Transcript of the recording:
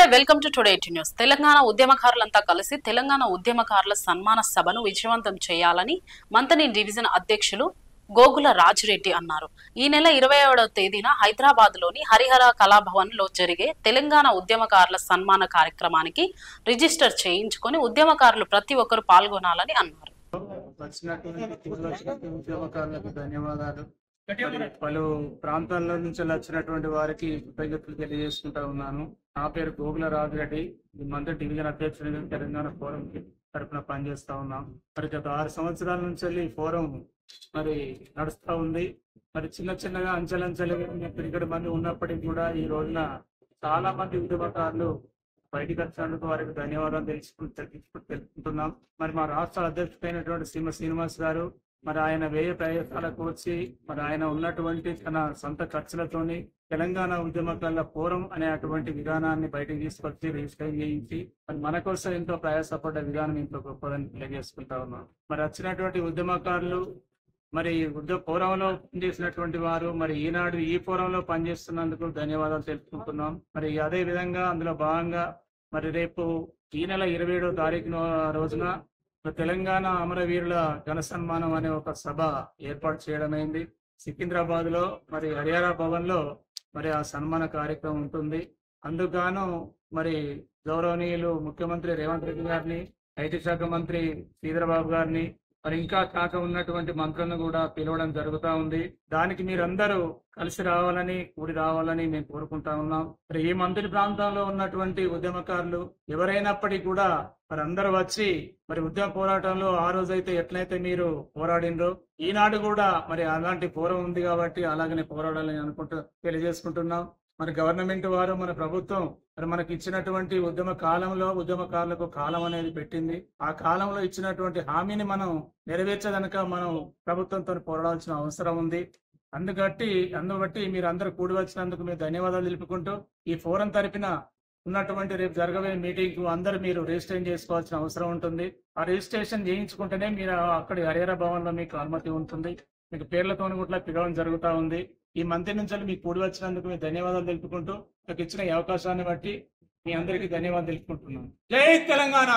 Hi welcome to today news. Telangana ఉద్యమకారులంతా కలిసి తెలంగాణ ఉద్యమకారుల సన్మాన సభను విజయవంతం చేయాలని మంతని డివిజన్ అధ్యక్షులు గోగుల రాజిరెడ్డి అన్నారు. ఈ నెల 27వ తేదీన హైదరాబాద్ లోని హరిహర కళాభవన్ లో జరిగే తెలంగాణ ఉద్యమకారుల సన్మాన కార్యక్రమానికి రిజిస్టర్ చేయించుకొని ఉద్యమకారులు ప్రతి ఒక్కరు పాల్గొనాలని అన్నారు. పలు ప్రాంతాల నుంచి వచ్చినటువంటి వారికి కృతజ్ఞతలు తెలియజేసుకుంటా ఉన్నాను. నా పేరు గోగుల రాజిరెడ్డి, మంత్రి డివిజన్ అధ్యక్షుడిగా తెలంగాణ ఫోరం తరఫున పనిచేస్తా ఉన్నాం. మరి గత 6 సంవత్సరాల నుంచి ఈ ఫోరం మరి నడుస్తూ ఉంది. మరి చిన్నగా అంచెలంచెలుగా ఇక్కడ మంది ఉన్నప్పటికీ కూడా ఈ రోజున చాలా మంది ఉద్యమకారులు బయటికి వచ్చినందుకు వారికి ధన్యవాదాలు తెలుసుకుంటున్నాం. మరి మా రాష్ట్ర అధ్యక్షుడైనటువంటి శ్రీనివాస్ గారు మరి ఆయన వ్యయ ప్రయత్నాలకు వచ్చి మరి ఆయన ఉన్నటువంటి తన సొంత ఖర్చులతోని తెలంగాణ ఉద్యమకారుల ఫోరం అనే అటువంటి విధానాన్ని బయటకు తీసుకొచ్చి రిజిస్టర్ చేయించి మరి మన కోసం ఎంతో ప్రయాసపడ్డ విధానం ఎంతో గొప్పదని తెలియజేసుకుంటా ఉన్నాం. మరి వచ్చినటువంటి ఉద్యమకారులు మరి ఫోరంలో పనిచేసినటువంటి వారు మరి ఈనాడు ఈ ఫోరంలో పనిచేస్తున్నందుకు ధన్యవాదాలు తెలుపుకుంటున్నాం. మరి అదే విధంగా అందులో భాగంగా మరి రేపు ఈ నెల 27వ తారీఖు రోజున తెలంగాణ అమరవీరుల ఘన సన్మానం అనే ఒక సభ ఏర్పాటు చేయడమైంది. సికింద్రాబాద్ లో మరి హరిహర భవన్ లో మరి ఆ సన్మాన కార్యక్రమం ఉంటుంది. అందుకు మరి గౌరవనీయులు ముఖ్యమంత్రి రేవంత్ రెడ్డి గారిని, ఐటీ శాఖ మంత్రి శ్రీధరబాబు గారిని, మరి ఇంకా కాక ఉన్నటువంటి మంత్రులను కూడా పిలవడం జరుగుతూ ఉంది. దానికి మీరందరూ కలిసి రావాలని, కూడి రావాలని మేము కోరుకుంటా ఉన్నాం. మరి ఈ మంత్రి ప్రాంతంలో ఉన్నటువంటి ఉద్యమకారులు ఎవరైనప్పటికీ కూడా మరి అందరూ వచ్చి మరి ఉద్యమ పోరాటంలో ఆ రోజైతే ఎట్లయితే మీరు పోరాడినరో ఈనాడు కూడా మరి అలాంటి ఫోరం ఉంది కాబట్టి అలాగనే పోరాడాలని తెలియజేసుకుంటున్నాం. మన గవర్నమెంట్ వారు, మన ప్రభుత్వం మరి మనకి ఇచ్చినటువంటి ఉద్యమకారులకు కాలం అనేది పెట్టింది. ఆ కాలంలో ఇచ్చినటువంటి హామీని మనం నెరవేర్చదనక మనం ప్రభుత్వంతో పోరాడాల్సిన అవసరం ఉంది. అందుబట్టి మీరు అందరూ కూడి వచ్చినందుకు మీరు ధన్యవాదాలు తెలుపుకుంటూ ఈ ఫోరం తరపున ఉన్నటువంటి రేపు జరగబోయే మీటింగ్ కు అందరూ మీరు రిజిస్ట్రేషన్ చేసుకోవాల్సిన అవసరం ఉంటుంది. ఆ రిజిస్ట్రేషన్ చేయించుకుంటేనే మీరు అక్కడి హరిహర భవన్ లో మీకు అనుమతి ఉంటుంది. మీకు పేర్లతో కూడా పిలవడం జరుగుతూ ఉంది. ఈ మంత్రి నుంచి మీకు కూడి వచ్చినందుకు మీ ధన్యవాదాలు తెలుపుకుంటూ నాకు ఇచ్చిన ఈ అవకాశాన్ని బట్టి మీ అందరికీ ధన్యవాదాలు తెలుపుకుంటున్నాను. జై తెలంగాణ.